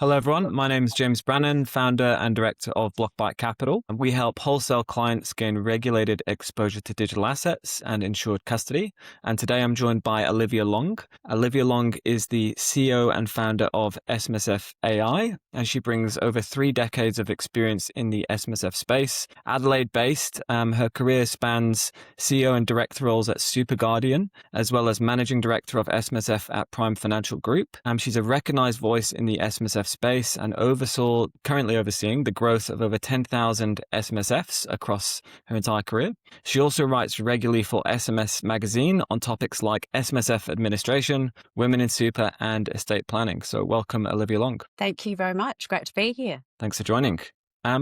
Hello, everyone. My name is James Brannan, founder and director of Blockbite Capital. And we help wholesale clients gain regulated exposure to digital assets and insured custody. And today I'm joined by Olivia Long. Olivia Long is the CEO and founder of SMSF AI, and she brings over 3 decades of experience in the SMSF space. Adelaide-based, her career spans CEO and director roles at Super Guardian, as well as managing director of SMSF at Prime Financial Group. She's a recognized voice in the SMSF space and currently overseeing the growth of over 10,000 SMSFs across her entire career. She also writes regularly for SMS Magazine on topics like SMSF administration, women in super, and estate planning. So welcome, Olivia Long. Thank you very much. Great to be here. Thanks for joining.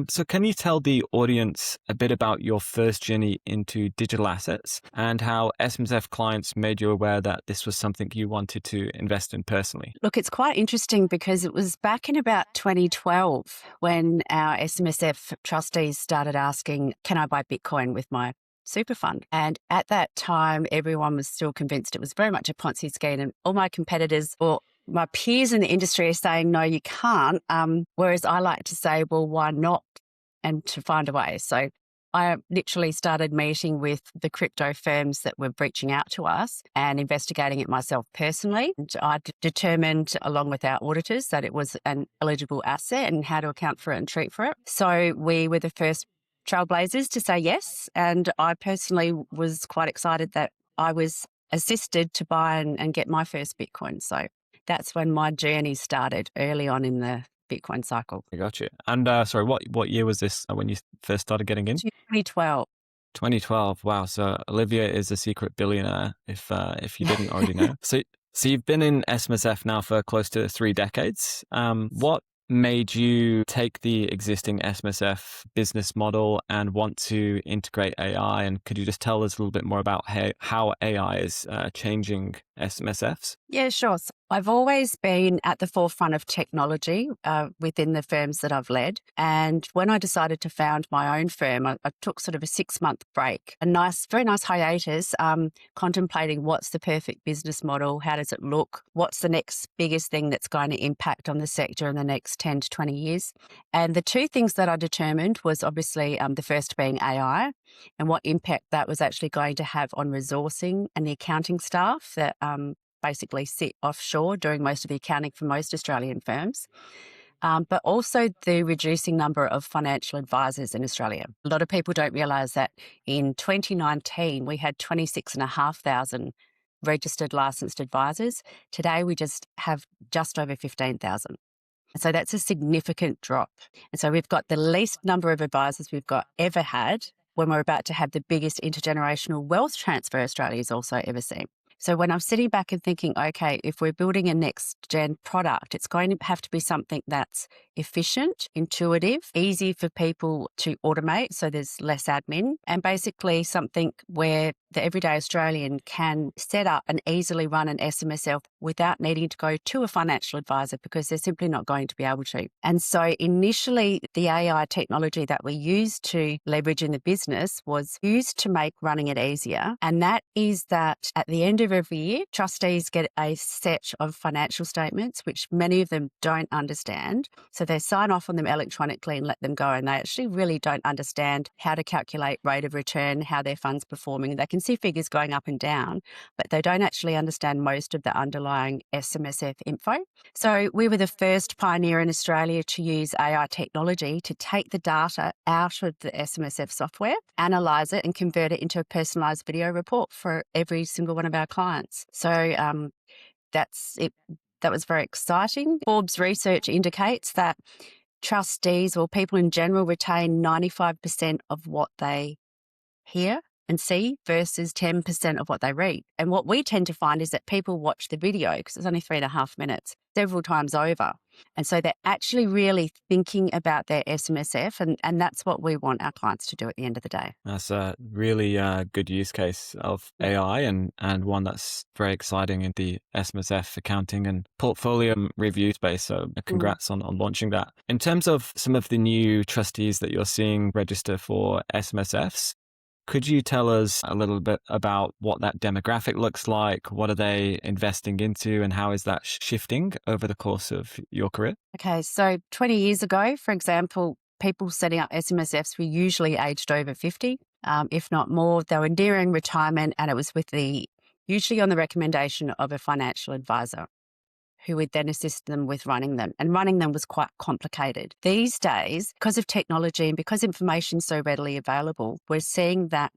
So can you tell the audience a bit about your first journey into digital assets and how SMSF clients made you aware that this was something you wanted to invest in personally? Look, it's quite interesting because it was back in about 2012 when our SMSF trustees started asking, can I buy Bitcoin with my super fund? And at that time, everyone was still convinced it was very much a Ponzi scheme, and all my competitors or my peers in the industry are saying, no, you can't. Whereas I like to say, well, why not? And to find a way. So I literally started meeting with the crypto firms that were reaching out to us and investigating it myself personally. And I determined, along with our auditors, that it was an eligible asset and how to account for it and treat for it. So we were the first trailblazers to say yes. And I personally was quite excited that I was assisted to buy and get my first Bitcoin. So that's when my journey started, early on in the Bitcoin cycle. I got you. And sorry, what year was this when you first started getting in? 2012. 2012. Wow. So Olivia is a secret billionaire, if you didn't already know. So you've been in SMSF now for close to 3 decades. What made you take the existing SMSF business model and want to integrate AI? And could you just tell us a little bit more about how AI is changing SMSFs? Yeah, sure. So I've always been at the forefront of technology within the firms that I've led. And when I decided to found my own firm, I took sort of a 6-month break, very nice hiatus, contemplating what's the perfect business model, how does it look, what's the next biggest thing that's going to impact on the sector in the next 10 to 20 years. And the 2 things that I determined was obviously the first being AI and what impact that was actually going to have on resourcing and the accounting staff that basically sit offshore doing most of the accounting for most Australian firms, but also the reducing number of financial advisors in Australia. A lot of people don't realise that in 2019, we had 26,500 registered licensed advisors. Today, we just have just over 15,000. So that's a significant drop. And so we've got the least number of advisors we've ever had when we're about to have the biggest intergenerational wealth transfer Australia's also ever seen. So when I'm sitting back and thinking, okay, if we're building a next gen product, it's going to have to be something that's efficient, intuitive, easy for people to automate, so there's less admin, and basically something where the everyday Australian can set up and easily run an SMSF without needing to go to a financial advisor because they're simply not going to be able to. And so initially, the AI technology that we used to leverage in the business was used to make running it easier. And that is that at the end of every year, trustees get a set of financial statements, which many of them don't understand. So they sign off on them electronically and let them go. And they actually really don't understand how to calculate rate of return, how their fund's performing. They can see figures going up and down, but they don't actually understand most of the underlying SMSF info. So we were the first pioneer in Australia to use AI technology to take the data out of the SMSF software, analyse it and convert it into a personalised video report for every single one of our clients. So that's it. That was very exciting. Forbes research indicates that trustees or people in general retain 95% of what they hear and see versus 10% of what they read. And what we tend to find is that people watch the video, because it's only 3.5 minutes, several times over. And so they're actually really thinking about their SMSF, and that's what we want our clients to do at the end of the day. That's a really good use case of AI and one that's very exciting in the SMSF accounting and portfolio review space. So congrats on launching that. In terms of some of the new trustees that you're seeing register for SMSFs, Could you tell us a little bit about what that demographic looks like? What are they investing into, and how is that shifting over the course of your career? Okay, so 20 years ago, for example, people setting up SMSFs were usually aged over 50, if not more. They were nearing retirement, and it was usually on the recommendation of a financial advisor who would then assist them with running them. And running them was quite complicated. These days, because of technology and because information is so readily available, we're seeing that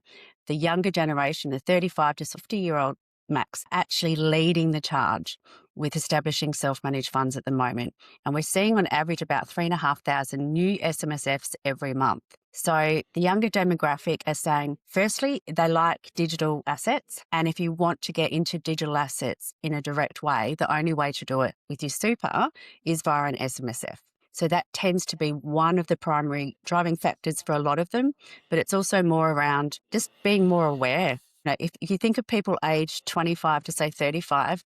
the younger generation, the 35 to 50-year-old max, actually leading the charge with establishing self-managed funds at the moment. And we're seeing on average about 3,500 new SMSFs every month. So the younger demographic are saying, firstly, they like digital assets. And if you want to get into digital assets in a direct way, the only way to do it with your super is via an SMSF. So that tends to be one of the primary driving factors for a lot of them. But it's also more around just being more aware. If you think of people aged 25 to say 35,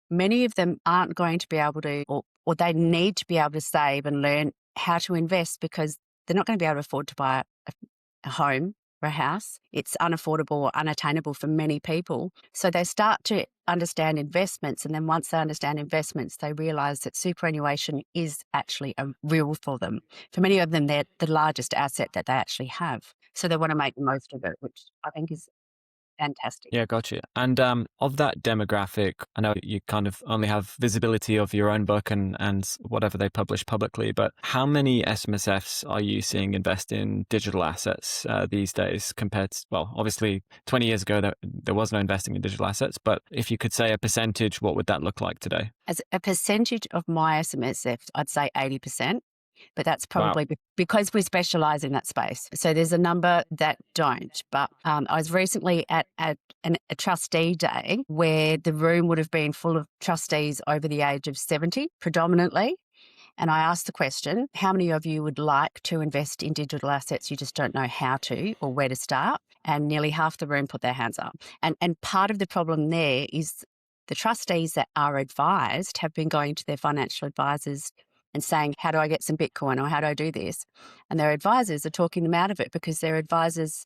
many of them aren't going to be able to, or they need to be able to save and learn how to invest because they're not going to be able to afford to buy a home or a house. It's unaffordable or unattainable for many people. So they start to understand investments. And then once they understand investments, they realize that superannuation is actually a real for them. For many of them, they're the largest asset that they actually have. So they want to make the most of it, which I think is fantastic. Yeah, gotcha. And of that demographic, I know you kind of only have visibility of your own book and whatever they publish publicly, but how many SMSFs are you seeing invest in digital assets these days compared to, well, obviously 20 years ago, there was no investing in digital assets, but if you could say a percentage, what would that look like today? As a percentage of my SMSFs, I'd say 80%. But that's Wow. probably because we specialise in that space. So there's a number that don't. But I was recently at a trustee day where the room would have been full of trustees over the age of 70, predominantly. And I asked the question, how many of you would like to invest in digital assets? You just don't know how to or where to start. And nearly half the room put their hands up. And part of the problem there is the trustees that are advised have been going to their financial advisors and saying, how do I get some Bitcoin or how do I do this? And their advisors are talking them out of it because their advisors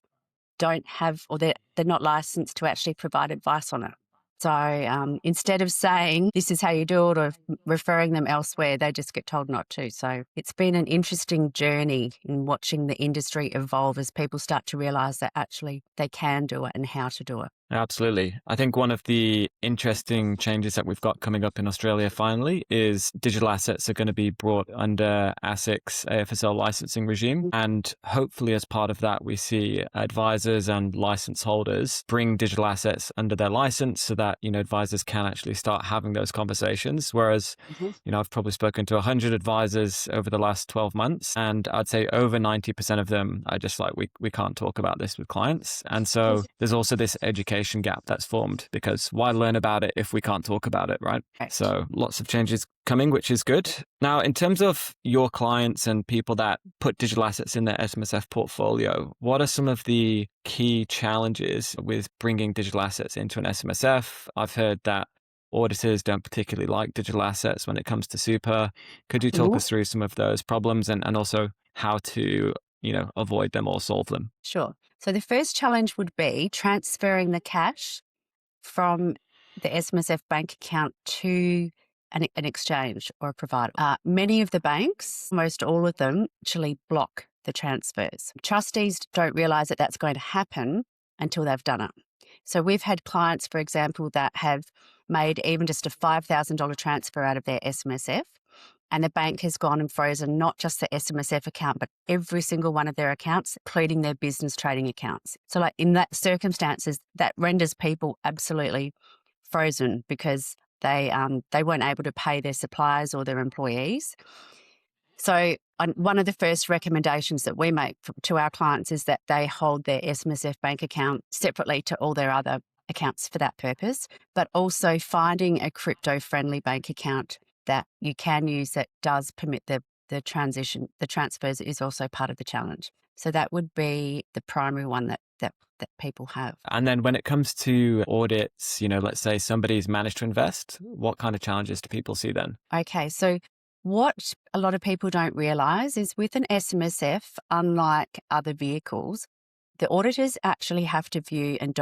don't have, or they're not licensed to actually provide advice on it. So instead of saying, this is how you do it or referring them elsewhere, they just get told not to. So it's been an interesting journey in watching the industry evolve as people start to realise that actually they can do it and how to do it. Absolutely. I think one of the interesting changes that we've got coming up in Australia finally is digital assets are going to be brought under ASIC's AFSL licensing regime. And hopefully as part of that, we see advisors and license holders bring digital assets under their license so that, advisors can actually start having those conversations. Whereas, I've probably spoken to 100 advisors over the last 12 months, and I'd say over 90% of them are just like, we can't talk about this with clients. And so there's also this education gap that's formed because why learn about it if we can't talk about it, right? So lots of changes coming, which is good. Now, in terms of your clients and people that put digital assets in their SMSF portfolio, what are some of the key challenges with bringing digital assets into an SMSF? I've heard that auditors don't particularly like digital assets when it comes to super. Could you talk us through some of those problems and also how to avoid them or solve them? Sure. So the first challenge would be transferring the cash from the SMSF bank account to an exchange or a provider. Many of the banks, most all of them, actually block the transfers. Trustees don't realise that that's going to happen until they've done it. So we've had clients, for example, that have made even just a $5,000 transfer out of their SMSF, and the bank has gone and frozen not just the SMSF account, but every single one of their accounts, including their business trading accounts. So like in that circumstances, that renders people absolutely frozen because they weren't able to pay their suppliers or their employees. So one of the first recommendations that we make to our clients is that they hold their SMSF bank account separately to all their other accounts for that purpose, but also finding a crypto-friendly bank account that you can use that does permit the transfers is also part of the challenge. So that would be the primary one that people have. And then when it comes to audits, let's say somebody's managed to invest, what kind of challenges do people see then? Okay, so what a lot of people don't realise is with an SMSF, unlike other vehicles, The auditors actually have to view and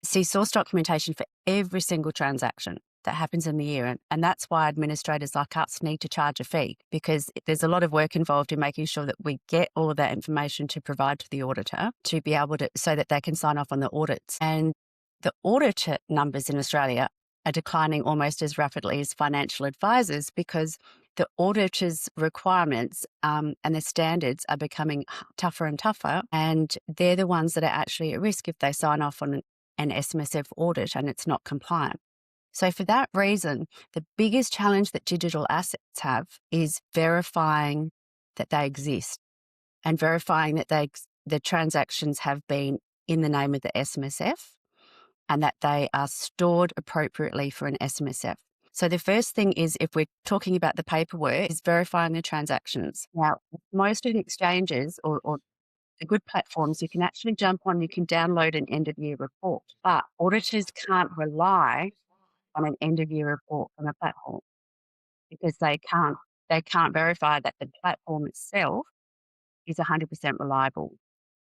see source documentation for every single transaction that happens in the year. And that's why administrators like us need to charge a fee, because there's a lot of work involved in making sure that we get all of that information to provide to the auditor to be able to, so that they can sign off on the audits. And the auditor numbers in Australia are declining almost as rapidly as financial advisors, because the auditors' requirements and the standards are becoming tougher and tougher, and they're the ones that are actually at risk if they sign off on an SMSF audit and it's not compliant. So for that reason, the biggest challenge that digital assets have is verifying that they exist and verifying that the transactions have been in the name of the SMSF and that they are stored appropriately for an SMSF. So the first thing is, if we're talking about the paperwork, is verifying the transactions. Now, most of the exchanges or the good platforms, you can actually jump on, you can download an end-of-year report, but auditors can't rely on an end-of-year report from a platform because they can't verify that the platform itself is 100% reliable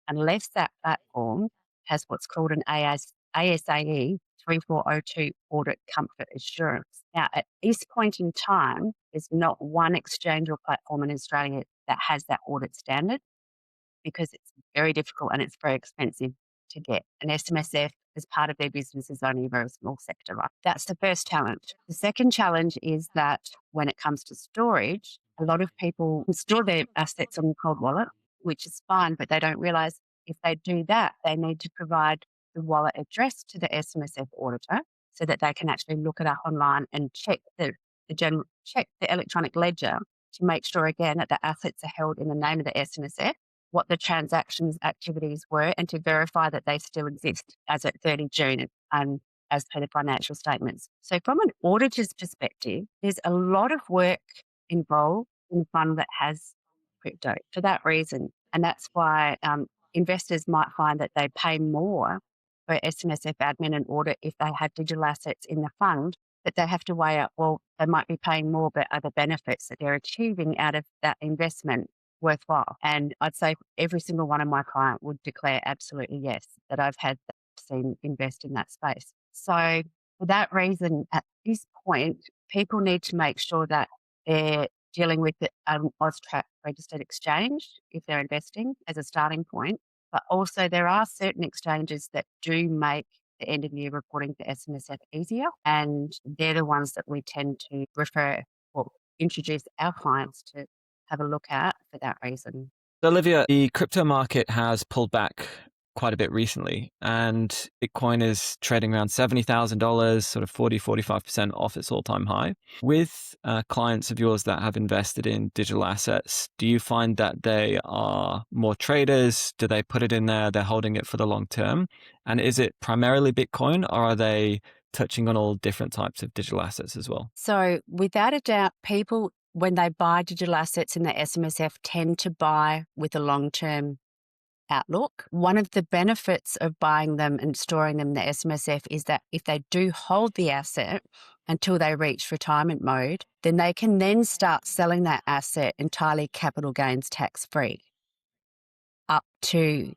unless that platform has what's called an ASAE 3402 audit comfort assurance. Now, at this point in time, there's not one exchange or platform in Australia that has that audit standard, because it's very difficult and it's very expensive to get. An SMSF as part of their business is only a very small sector, right? That's the first challenge. The second challenge is that when it comes to storage, a lot of people store their assets on a cold wallet, which is fine, but they don't realise if they do that, they need to provide the wallet address to the SMSF auditor so that they can actually look it up online and check the electronic ledger to make sure, again, that the assets are held in the name of the SMSF, what the transactions activities were, and to verify that they still exist as at 30 June and as per the financial statements. So from an auditor's perspective, there's a lot of work involved in a fund that has crypto for that reason. And that's why investors might find that they pay more for SMSF admin and audit if they have digital assets in the fund, that they have to weigh up, well, they might be paying more, but other benefits that they're achieving out of that investment worthwhile. And I'd say every single one of my clients would declare absolutely yes, that I've seen invest in that space. So for that reason, at this point, people need to make sure that they're dealing with the AUSTRAC registered exchange if they're investing as a starting point. But also there are certain exchanges that do make the end of year reporting for SMSF easier. And they're the ones that we tend to refer or introduce our clients to have a look at for that reason. Olivia, the crypto market has pulled back quite a bit recently, and Bitcoin is trading around $70,000, sort of 45% off its all-time high. With clients of yours that have invested in digital assets, do you find that they are more traders? Do they put it in there, they're holding it for the long term? And is it primarily Bitcoin, or are they touching on all different types of digital assets as well? So without a doubt, people, when they buy digital assets in the SMSF, tend to buy with a long-term outlook. One of the benefits of buying them and storing them in the SMSF is that if they do hold the asset until they reach retirement mode, then they can then start selling that asset entirely capital gains tax-free up to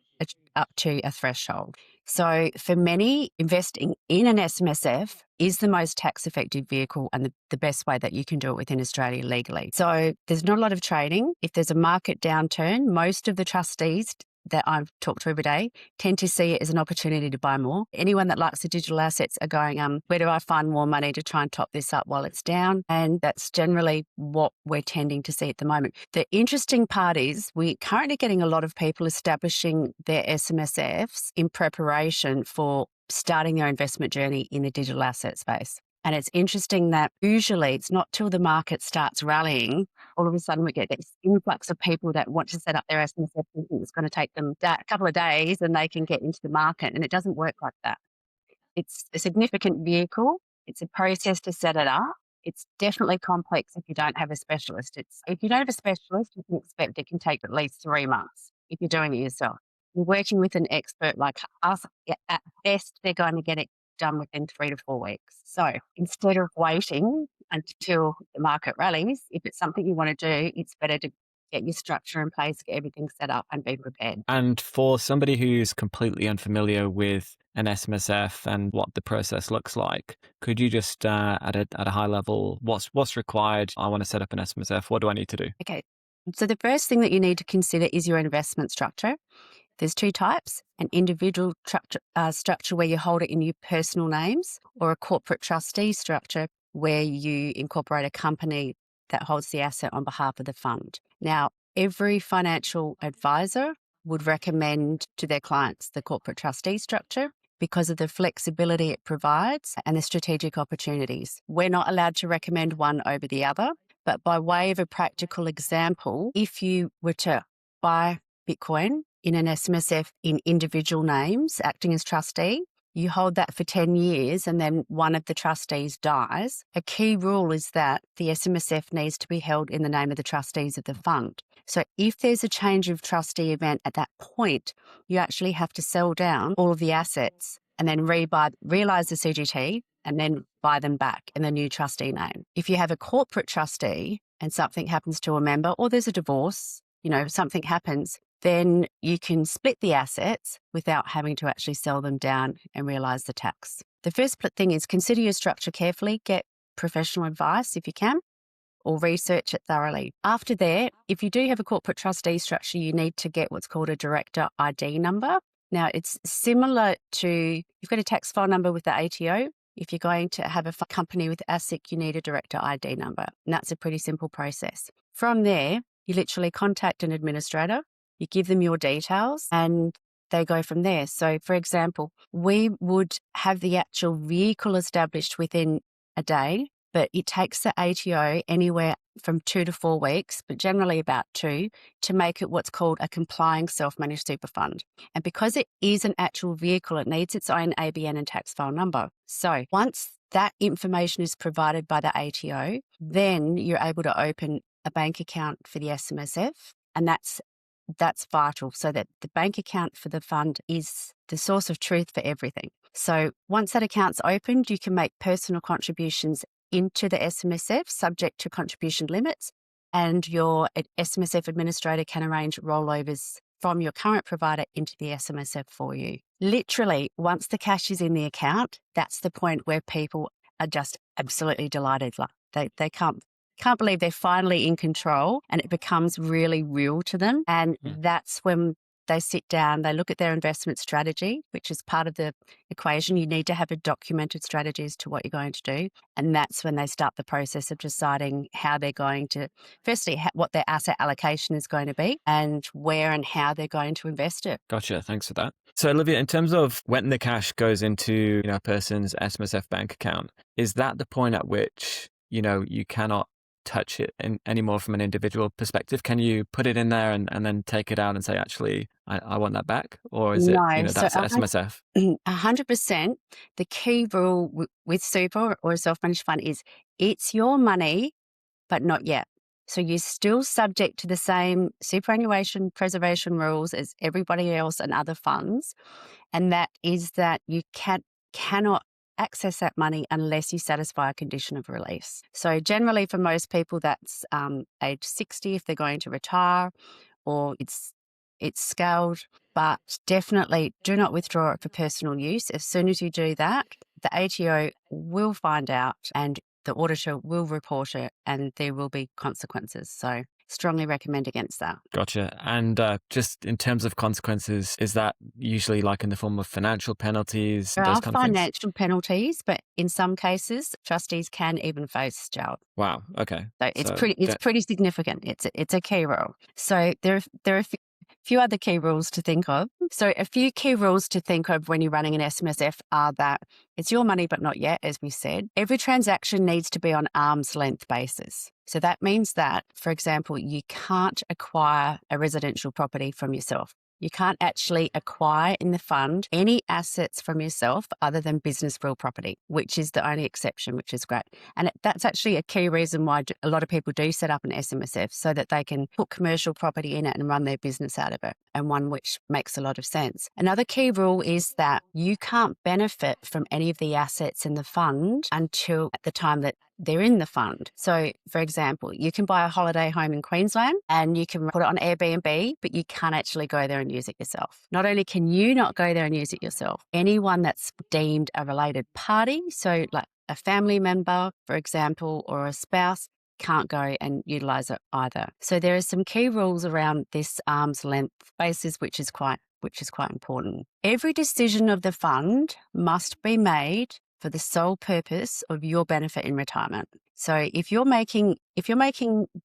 a threshold. So for many, investing in an SMSF is the most tax-effective vehicle and the best way that you can do it within Australia legally. So there's not a lot of trading. If there's a market downturn, most of the trustees that I've talked to every day tend to see it as an opportunity to buy more. Anyone that likes the digital assets are going, where do I find more money to try and top this up while it's down? And that's generally what we're tending to see at the moment. The interesting part is we're currently getting a lot of people establishing their SMSFs in preparation for starting their investment journey in the digital asset space. And it's interesting that usually it's not till the market starts rallying, all of a sudden we get this influx of people that want to set up their SMSF and think it's going to take them a couple of days and they can get into the market. And it doesn't work like that. It's a significant vehicle. It's a process to set it up. It's definitely complex if you don't have a specialist. If you don't have a specialist, you can expect it can take at least 3 months if you're doing it yourself. You're working with an expert like us, at best, they're going to get it done within 3 to 4 weeks. So instead of waiting until the market rallies, if it's something you want to do, it's better to get your structure in place, get everything set up and be prepared. And for somebody who's completely unfamiliar with an SMSF and what the process looks like, could you just at a high level, what's required? I want to set up an SMSF. What do I need to do? Okay. So the first thing that you need to consider is your investment structure. There's two types: an individual structure where you hold it in your personal names, or a corporate trustee structure where you incorporate a company that holds the asset on behalf of the fund. Now, every financial advisor would recommend to their clients the corporate trustee structure because of the flexibility it provides and the strategic opportunities. We're not allowed to recommend one over the other, but by way of a practical example, if you were to buy Bitcoin in an SMSF in individual names, acting as trustee, you hold that for 10 years and then one of the trustees dies. A key rule is that the SMSF needs to be held in the name of the trustees of the fund. So if there's a change of trustee event at that point, you actually have to sell down all of the assets and then realise the CGT and then buy them back in the new trustee name. If you have a corporate trustee and something happens to a member, or there's a divorce, something happens, then you can split the assets without having to actually sell them down and realise the tax. The first thing is consider your structure carefully, get professional advice if you can, or research it thoroughly. After that, if you do have a corporate trustee structure, you need to get what's called a director ID number. Now, it's similar to, you've got a tax file number with the ATO. If you're going to have a company with ASIC, you need a director ID number. And that's a pretty simple process. From there, you literally contact an administrator, you give them your details, and they go from there. So, for example, we would have the actual vehicle established within a day, but it takes the ATO anywhere from 2 to 4 weeks, but generally about 2, to make it what's called a complying self-managed super fund. And because it is an actual vehicle, it needs its own ABN and tax file number. So once that information is provided by the ATO, then you're able to open a bank account for the SMSF, and that's vital, so that the bank account for the fund is the source of truth for everything. So once that account's opened, you can make personal contributions into the SMSF subject to contribution limits, and your SMSF administrator can arrange rollovers from your current provider into the SMSF for you. Literally, once the cash is in the account, that's the point where people are just absolutely delighted. Like they can't believe they're finally in control, and it becomes really real to them. And that's when they sit down, they look at their investment strategy, which is part of the equation. You need to have a documented strategy as to what you're going to do. And that's when they start the process of deciding how they're going to, firstly, what their asset allocation is going to be and where and how they're going to invest it. Gotcha. Thanks for that. So, Olivia, in terms of when the cash goes into a person's SMSF bank account, is that the point at which, you cannot touch it anymore from an individual perspective? Can you put it in there and then take it out and say, actually, I want that back? Or is that's SMSF? 100%. The key rule with super or a self-managed fund is it's your money, but not yet. So you're still subject to the same superannuation preservation rules as everybody else and other funds. And that is that you cannot access that money unless you satisfy a condition of release. So generally for most people, that's age 60 if they're going to retire, or it's scaled, but definitely do not withdraw it for personal use. As soon as you do that, the ATO will find out and the auditor will report it, and there will be consequences. So strongly recommend against that. Gotcha. And just in terms of consequences, is that usually like in the form of financial penalties? There those are kind of things? financial penalties, but in some cases, trustees can even face jail. Wow. Okay. So it's pretty significant. It's a key rule. So there are a few other key rules to think of. So a few key rules to think of when you're running an SMSF are that it's your money, but not yet, as we said. Every transaction needs to be on arm's length basis. So that means that, for example, you can't acquire a residential property from yourself. You can't actually acquire in the fund any assets from yourself other than business real property, which is the only exception, which is great. And that's actually a key reason why a lot of people do set up an SMSF, so that they can put commercial property in it and run their business out of it, and one which makes a lot of sense. Another key rule is that you can't benefit from any of the assets in the fund until at the time that they're in the fund. So, for example, you can buy a holiday home in Queensland and you can put it on Airbnb, but you can't actually go there and use it yourself. Not only can you not go there and use it yourself, anyone that's deemed a related party, so like a family member, for example, or a spouse, can't go and utilise it either. So there are some key rules around this arm's length basis, which is quite important. Every decision of the fund must be made for the sole purpose of your benefit in retirement. So if you're making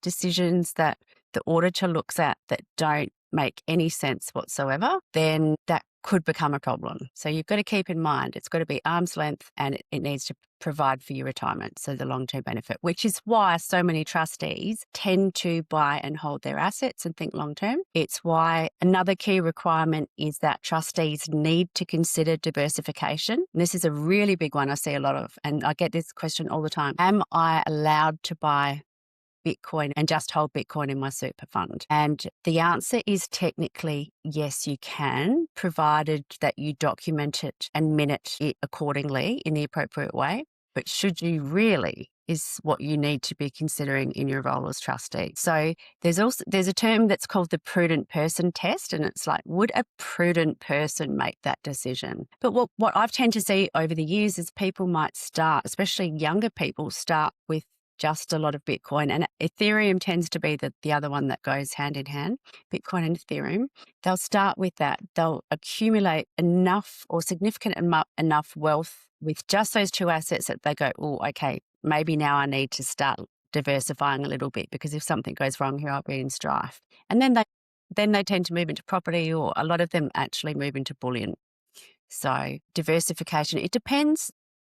decisions that the auditor looks at that don't make any sense whatsoever, then that could become a problem. So you've got to keep in mind it's got to be arm's length and it needs to provide for your retirement, so the long-term benefit, which is why so many trustees tend to buy and hold their assets and think long-term. It's why another key requirement is that trustees need to consider diversification. And this is a really big one I see a lot of, and I get this question all the time. Am I allowed to buy Bitcoin and just hold Bitcoin in my super fund? And the answer is technically yes, you can, provided that you document it and minute it accordingly in the appropriate way. But should you really is what you need to be considering in your role as trustee. So there's a term that's called the prudent person test, and it's like, would a prudent person make that decision? But what I've tend to see over the years is people might start, especially younger people, start with just a lot of Bitcoin, and Ethereum tends to be the other one that goes hand in hand, Bitcoin and Ethereum. They'll start with that. They'll accumulate enough or significant enough wealth with just those two assets that they go, oh, okay, maybe now I need to start diversifying a little bit, because if something goes wrong here, I'll be in strife. And then they tend to move into property, or a lot of them actually move into bullion. So diversification, it depends.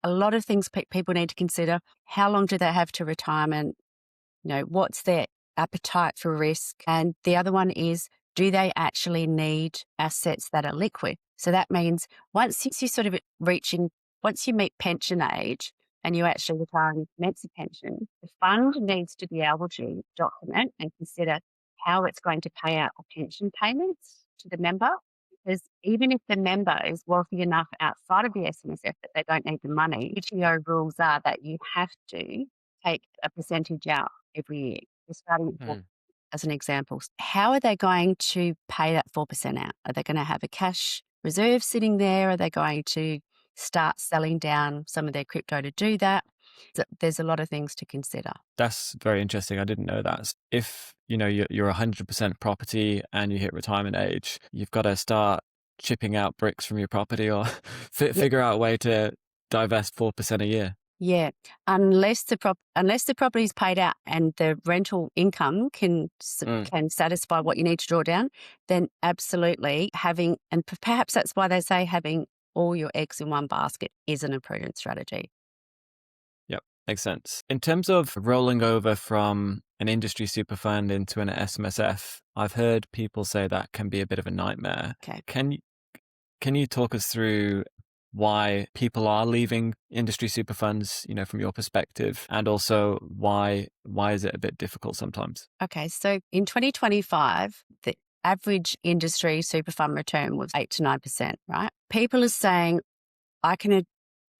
A lot of things people need to consider. How long do they have to retirement? What's their appetite for risk? And the other one is, do they actually need assets that are liquid? So that means once you meet pension age and you actually retire and commence a pension, the fund needs to be able to document and consider how it's going to pay out pension payments to the member. Because even if the member is wealthy enough outside of the SMSF that they don't need the money, PTO rules are that you have to take a percentage out every year. Just starting as an example. How are they going to pay that 4% out? Are they going to have a cash reserve sitting there? Are they going to start selling down some of their crypto to do that? There's a lot of things to consider. That's very interesting. I didn't know that. If you're 100% property and you hit retirement age, you've got to start chipping out bricks from your property, or figure out a way to divest 4% a year. Yeah, unless the property is paid out and the rental income can satisfy what you need to draw down, then absolutely and perhaps that's why they say having all your eggs in one basket isn't a prudent strategy. Yep, makes sense. In terms of rolling over from an industry super fund into an SMSF, I've heard people say that can be a bit of a nightmare. Okay. Can you talk us through why people are leaving industry super funds, from your perspective, and also why is it a bit difficult sometimes? Okay, so in 2025, the average industry super fund return was 8 to 9%, right? People are saying, I can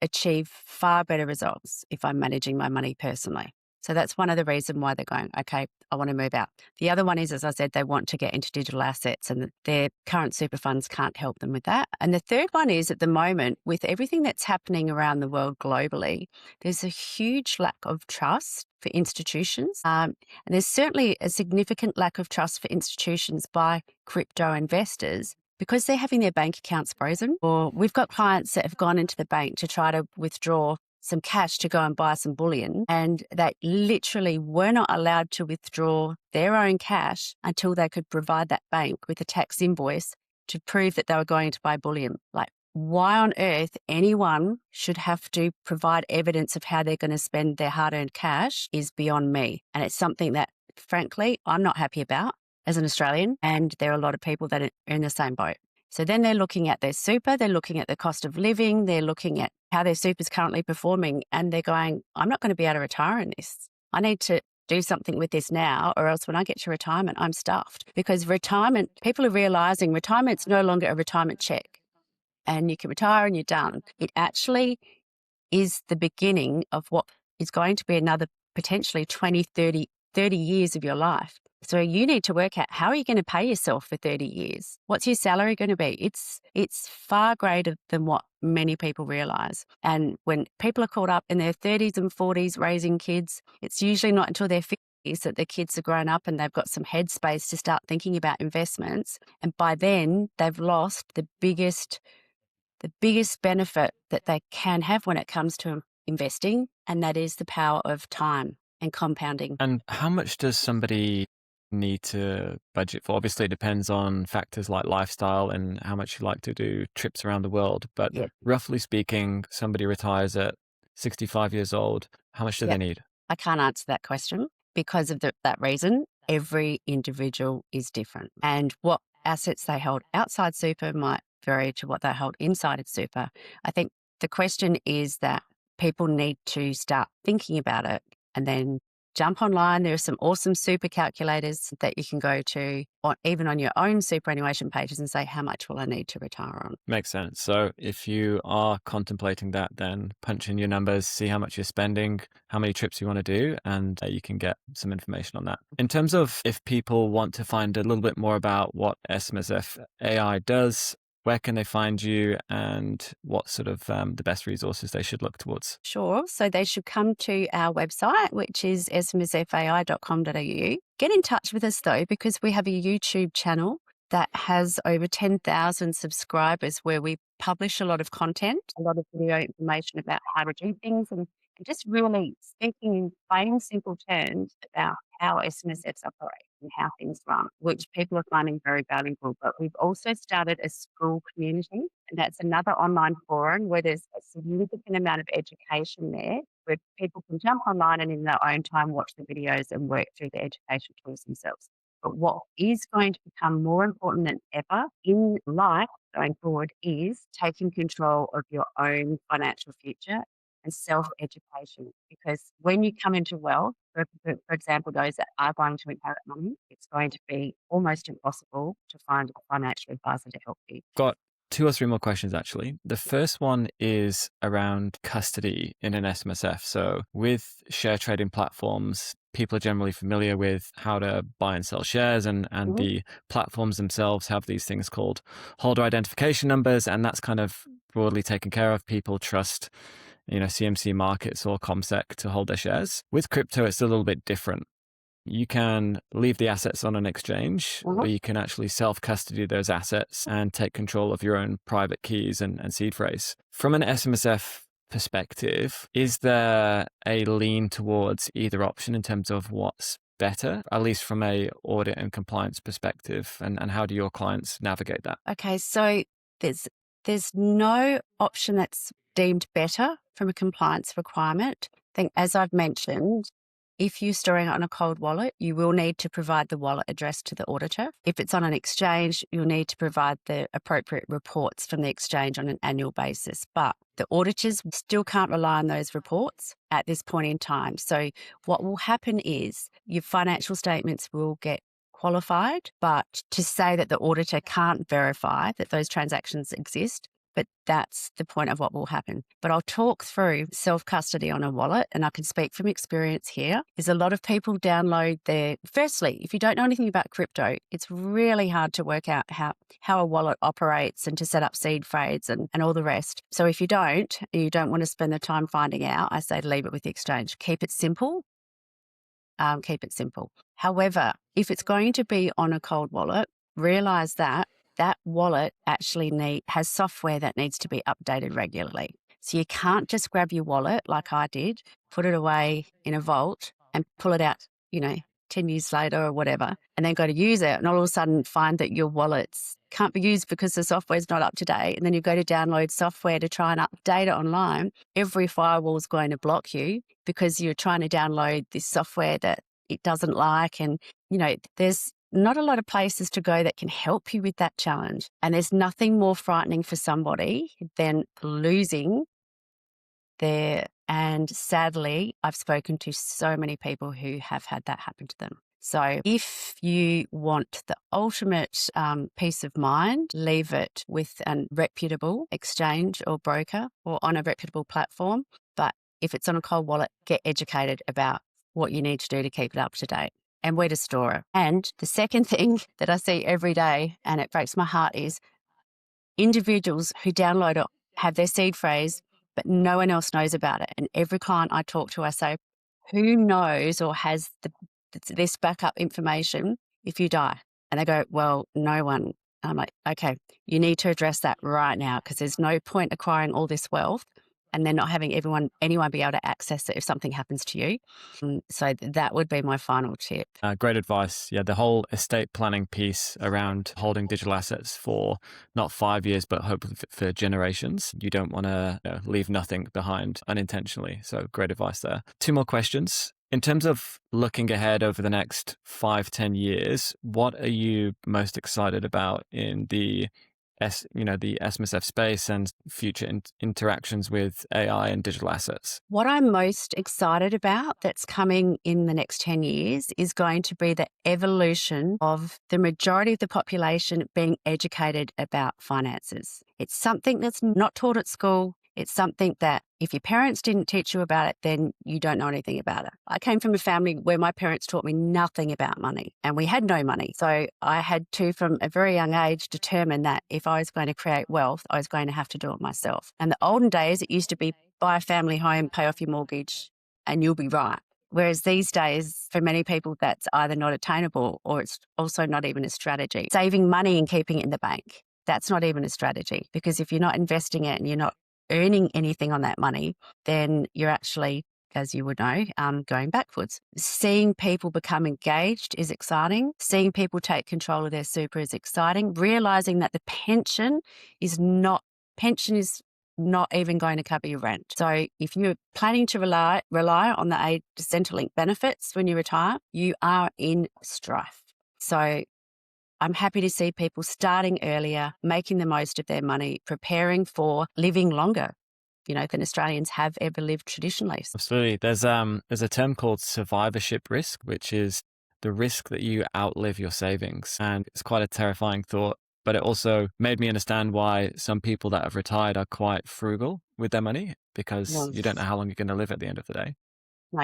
achieve far better results if I'm managing my money personally. So that's one of the reasons why they're going, okay, I want to move out. The other one is, as I said, they want to get into digital assets, and their current super funds can't help them with that. And the third one is, at the moment, with everything that's happening around the world globally, there's a huge lack of trust for institutions. And there's certainly a significant lack of trust for institutions by crypto investors, because they're having their bank accounts frozen. Or we've got clients that have gone into the bank to try to withdraw some cash to go and buy some bullion, and they literally were not allowed to withdraw their own cash until they could provide that bank with a tax invoice to prove that they were going to buy bullion. Like, why on earth anyone should have to provide evidence of how they're going to spend their hard-earned cash is beyond me. And it's something that, frankly, I'm not happy about as an Australian, and there are a lot of people that are in the same boat. So then they're looking at their super, they're looking at the cost of living, they're looking at how their super is currently performing, and they're going, I'm not going to be able to retire in this. I need to do something with this now, or else when I get to retirement, I'm stuffed. Because retirement, people are realising retirement's no longer a retirement check and you can retire and you're done. It actually is the beginning of what is going to be another potentially 20, 30 years of your life. So you need to work out, how are you going to pay yourself for 30 years? What's your salary going to be? It's far greater than what many people realize. And when people are caught up in their 30s and 40s raising kids, it's usually not until their 50s that the kids are grown up and they've got some headspace to start thinking about investments. And by then, they've lost the biggest benefit that they can have when it comes to investing, and that is the power of time and compounding. And how much does somebody need to budget for? Obviously, it depends on factors like lifestyle and how much you like to do trips around the world. But Yeah. roughly speaking, somebody retires at 65 years old. How much do they need? I can't answer that question because of that reason. Every individual is different, and what assets they hold outside super might vary to what they hold inside of super. I think the question is that people need to start thinking about it and then jump online. There are some awesome super calculators that you can go to, or even on your own superannuation pages, and say, how much will I need to retire on? Makes sense. So if you are contemplating that, then punch in your numbers, see how much you're spending, how many trips you want to do, and you can get some information on that. In terms of if people want to find a little bit more about what SMSF AI does, where can they find you, and what sort of the best resources they should look towards? Sure. So they should come to our website, which is smsfai.com.au. Get in touch with us, though, because we have a YouTube channel that has over 10,000 subscribers where we publish a lot of content, a lot of video information about how to do things, and just really speaking in plain, simple terms about how SMSFs operate and how things run, which people are finding very valuable. But we've also started a school community, and that's another online forum where there's a significant amount of education there, where people can jump online and in their own time watch the videos and work through the education tools themselves. But what is going to become more important than ever in life going forward is taking control of your own financial future and self-education. Because when you come into wealth, for example, those that are going to inherit money, it's going to be almost impossible to find a financial advisor to help you. Got 2 or 3 more questions, actually. The first one is around custody in an SMSF. So with share trading platforms, people are generally familiar with how to buy and sell shares, and the platforms themselves have these things called holder identification numbers, and that's kind of broadly taken care of. People trust, CMC Markets or ComSec to hold their shares. With crypto, it's a little bit different. You can leave the assets on an exchange, or you can actually self-custody those assets and take control of your own private keys and seed phrase. From an SMSF perspective, is there a lean towards either option in terms of what's better, at least from a audit and compliance perspective, and how do your clients navigate that? Okay, so there's no option that's deemed better from a compliance requirement. I think, as I've mentioned, if you're storing it on a cold wallet, you will need to provide the wallet address to the auditor. If it's on an exchange, you'll need to provide the appropriate reports from the exchange on an annual basis. But the auditors still can't rely on those reports at this point in time. So what will happen is your financial statements will get qualified, but to say that the auditor can't verify that those transactions exist, but that's the point of what will happen. But I'll talk through self-custody on a wallet, and I can speak from experience here, is a lot of people download firstly, if you don't know anything about crypto, it's really hard to work out how a wallet operates and to set up seed phrase and all the rest. So if you don't want to spend the time finding out, I say leave it with the exchange. Keep it simple. However, if it's going to be on a cold wallet, realize that wallet actually has software that needs to be updated regularly. So you can't just grab your wallet like I did, put it away in a vault and pull it out, 10 years later or whatever, and then go to use it and all of a sudden find that your wallets can't be used because the software is not up to date. And then you go to download software to try and update it online. Every firewall is going to block you because you're trying to download this software that it doesn't like. And, there's not a lot of places to go that can help you with that challenge. And there's nothing more frightening for somebody than losing and sadly, I've spoken to so many people who have had that happen to them. So if you want the ultimate peace of mind, leave it with a reputable exchange or broker or on a reputable platform. But if it's on a cold wallet, get educated about what you need to do to keep it up to date and where to store it. And the second thing that I see every day, and it breaks my heart, is individuals who download it have their seed phrase, but no one else knows about it. And every client I talk to, I say, who knows or has this backup information if you die? And they go, well, no one. I'm like, okay, you need to address that right now, because there's no point acquiring all this wealth and then not having anyone be able to access it if something happens to you. So that would be my final tip. Great advice. Yeah, the whole estate planning piece around holding digital assets for not 5 years, but hopefully for generations. You don't want to leave nothing behind unintentionally. So great advice there. 2 more questions. In terms of looking ahead over the next 5-10 years, what are you most excited about in the SMSF space and future interactions with AI and digital assets? What I'm most excited about that's coming in the next 10 years is going to be the evolution of the majority of the population being educated about finances. It's something that's not taught at school. It's something that if your parents didn't teach you about it, then you don't know anything about it. I came from a family where my parents taught me nothing about money, and we had no money. So I had to, from a very young age, determine that if I was going to create wealth, I was going to have to do it myself. And the olden days, it used to be buy a family home, pay off your mortgage, and you'll be right. Whereas these days, for many people, that's either not attainable or it's also not even a strategy. Saving money and keeping it in the bank, that's not even a strategy, because if you're not investing it and you're not earning anything on that money, then you're actually, as you would know, going backwards. Seeing people become engaged is exciting. Seeing people take control of their super is exciting. Realizing that the pension is not even going to cover your rent. So if you're planning to rely on the aid to Centrelink benefits when you retire, you are in strife. So I'm happy to see people starting earlier, making the most of their money, preparing for living longer, than Australians have ever lived traditionally. Absolutely. There's a term called survivorship risk, which is the risk that you outlive your savings. And it's quite a terrifying thought, but it also made me understand why some people that have retired are quite frugal with their money, because you don't know how long you're going to live at the end of the day.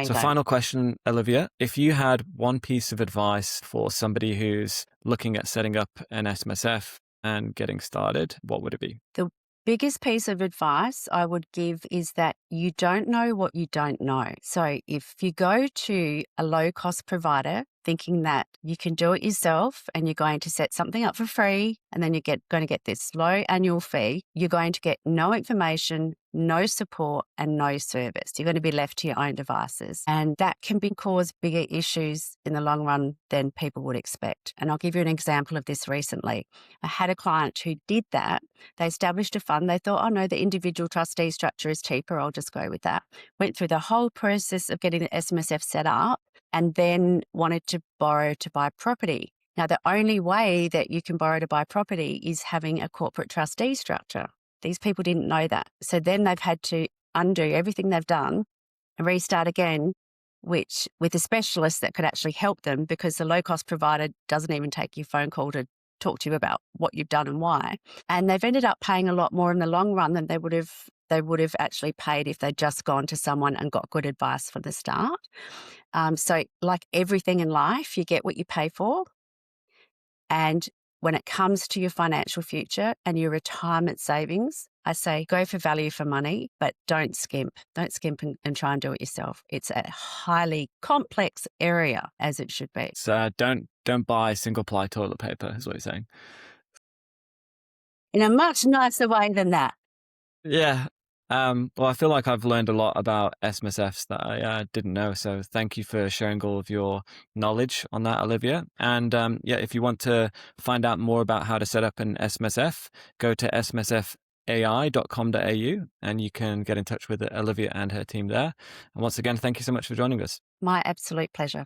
So final question, Olivia, if you had one piece of advice for somebody who's looking at setting up an SMSF and getting started, what would it be? The biggest piece of advice I would give is that you don't know what you don't know. So if you go to a low-cost provider thinking that you can do it yourself and you're going to set something up for free and then you're going to get this low annual fee, you're going to get no information, no support and no service. You're going to be left to your own devices. And that can cause bigger issues in the long run than people would expect. And I'll give you an example of this recently. I had a client who did that. They established a fund. They thought, oh no, the individual trustee structure is cheaper. I'll just go with that. Went through the whole process of getting the SMSF set up and then wanted to borrow to buy property. Now, the only way that you can borrow to buy property is having a corporate trustee structure. These people didn't know that. So then they've had to undo everything they've done and restart again, which with a specialist that could actually help them, because the low-cost provider doesn't even take your phone call to talk to you about what you've done and why. And they've ended up paying a lot more in the long run than they would have actually paid if they'd just gone to someone and got good advice from the start. So like everything in life, you get what you pay for. And when it comes to your financial future and your retirement savings, I say go for value for money, but don't skimp. Don't skimp and try and do it yourself. It's a highly complex area, as it should be. So don't buy single-ply toilet paper, is what you're saying. In a much nicer way than that. Yeah. Well, I feel like I've learned a lot about SMSFs that I didn't know. So thank you for sharing all of your knowledge on that, Olivia. And if you want to find out more about how to set up an SMSF, go to smsfai.com.au and you can get in touch with Olivia and her team there. And once again, thank you so much for joining us. My absolute pleasure.